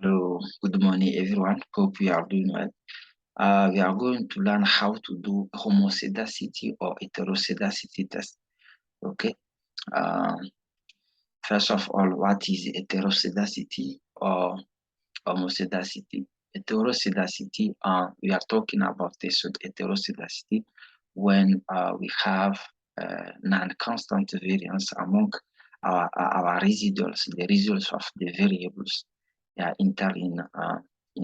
Hello, good morning, everyone. Hope you are doing well. We are going to learn how to do homoscedasticity or heteroscedasticity test. Okay. Um, First of all, what is heteroscedasticity or homoscedasticity? Heteroscedasticity, we are talking about this heteroscedasticity when we have non-constant variance among our residuals, the residuals of the variables enter in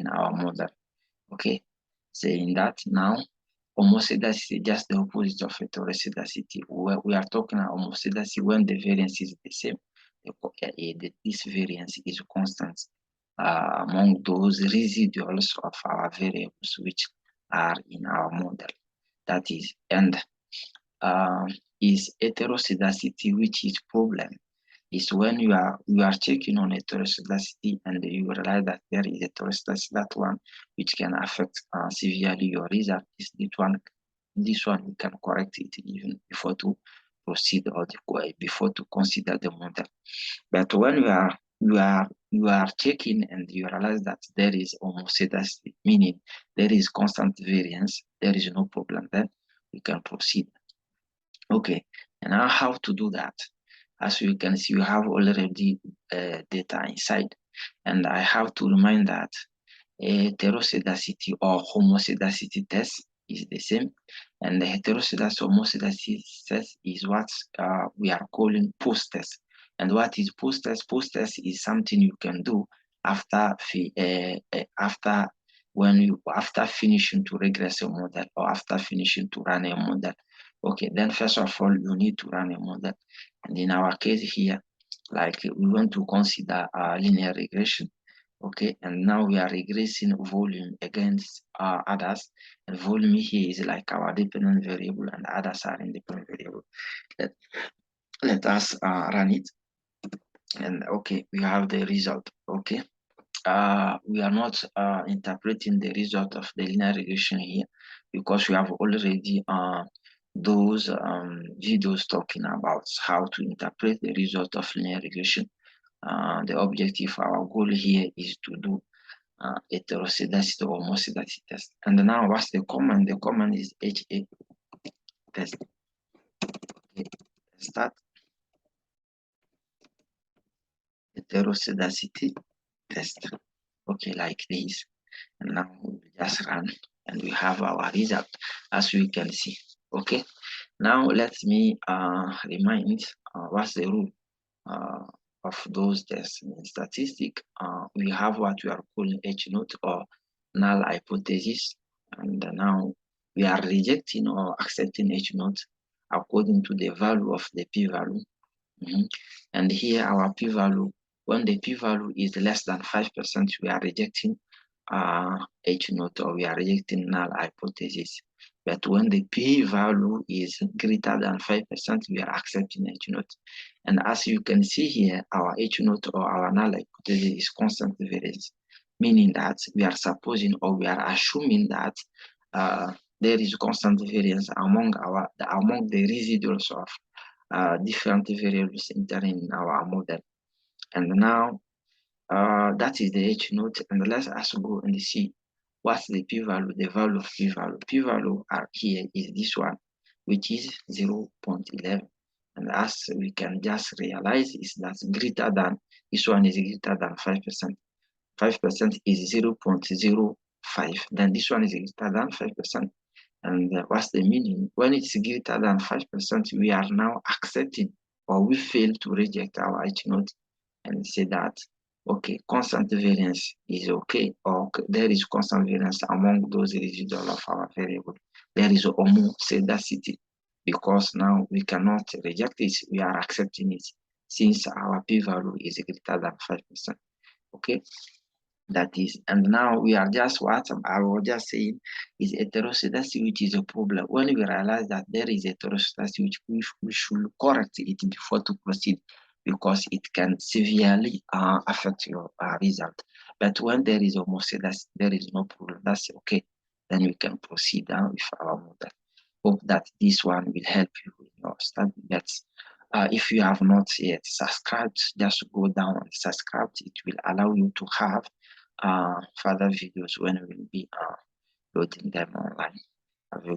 our model. Okay, saying that now homoscedasticity is just the opposite of heteroscedasticity. We are talking about homoscedasticity when the variance is the same. This variance is constant among those residuals of our variables which are in our model. That is, and is heteroscedasticity, which is problem, is when you are checking on heteroscedasticity and you realize that there is heteroscedasticity, that one which can affect severely your result. Is this one we can correct it even before to proceed or before to consider the model. But when you are checking and you realize that there is homoscedasticity, meaning there is constant variance, there is no problem, then we can proceed. Okay, and now how to do that? As you can see, you have already data inside, and I have to remind that heteroscedasticity or homoscedasticity test is the same, and the heteroscedasticity or homoscedasticity test is what we are calling post test. And what is post test? Post test is something you can do after finishing to regress a model or after finishing to run a model. Okay, then first of all, you need to run a model. And in our case here, like we want to consider linear regression. Okay, and now we are regressing volume against others, and volume here is like our dependent variable and others are independent variable. Let us run it, and okay, we have the result. Okay, we are not interpreting the result of the linear regression here because we have already those videos talking about how to interpret the result of linear regression. The objective, our goal here is to do heteroscedasticity or homoscedasticity test. And now what's the command? The command is HA test. Okay, start heteroscedasticity test. Okay, like this. And now we just run and we have our result as we can see. Okay, now let me remind what's the rule of those tests. In statistics, we have what we are calling H naught or null hypothesis, and now we are rejecting or accepting H naught according to the value of the p-value. And here our p-value, when the p-value is less than 5%, we are rejecting H naught or we are rejecting null hypothesis. But when the p-value is greater than 5%, we are accepting H naught. And as you can see here, our H naught or our null hypothesis is constant variance, meaning that we are supposing or we are assuming that there is constant variance among the residuals of different variables entering in our model. And now that is the H naught, and let us go and see what's the p-value, the value of p-value. P-value here is this one, which is 0.11. And as we can just realize is that greater than, this one is greater than 5%. 5% is 0.05. Then this one is greater than 5%. And what's the meaning? When it's greater than 5%, we are now accepting or we fail to reject our H naught and say that, okay, constant variance is okay, or there is constant variance among those residual of our variable. There is homoscedasticity because now we cannot reject it, we are accepting it since our p-value is greater than 5%. Okay, that is, and now we are just what I was just saying is heteroscedasticity, which is a problem. When we realize that there is heteroscedasticity, which we should correct it before to proceed, because it can severely affect your result. But when there is homoscedasticity, there is no problem. That's okay. Then we can proceed with our model. Hope that this one will help you in your study. That's if you have not yet subscribed, just go down and subscribe. It will allow you to have further videos when we will be loading them online. Have a